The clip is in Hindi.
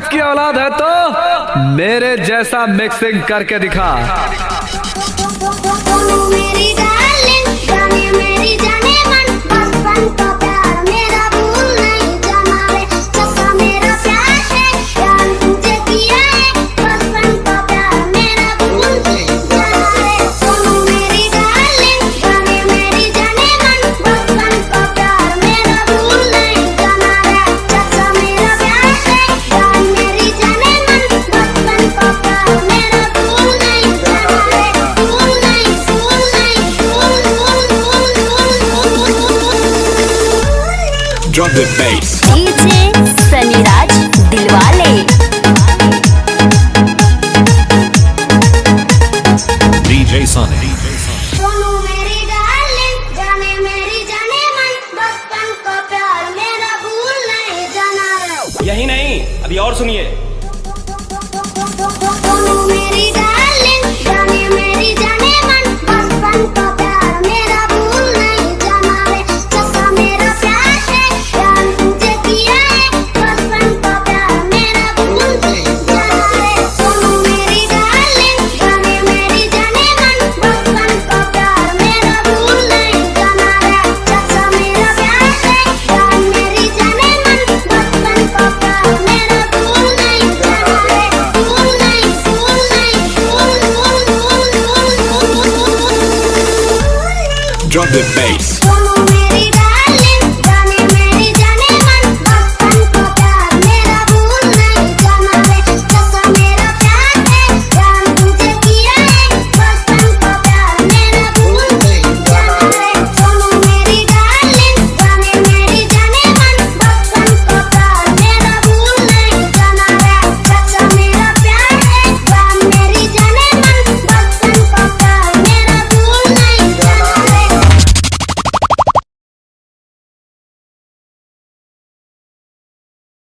की औलाद है तो मेरे जैसा मिक्सिंग करके दिखा। मेरी डार्लिंग जाने मेरी जाने मन, बचपन का प्यार मेरा भूल नहीं जाना रे। सच्चा मेरा प्यार है, प्यार तुझे किया है, बचपन का प्यार मेरा भूल नहीं जाना रे। सोनू मेरी डार्लिंग जाने मेरी जाने मन, बचपन का प्यार मेरा भूल नहीं जाना रे। सच्चा मेरा प्यार है, प्यार मेरी जाने मन, बचपन का प्यार मेरा भूल नहीं जाना रे। भूल नहीं, भूल नहीं, Drop the bass. DJ Sunnyraj Dilwale. DJ Sunny. Sonu मेरी डार्लिंग जाने मेरी जाने मन, बचपन का प्यार मेरा भूल नहीं जाना रे। यही नहीं, अभी और सुनिए।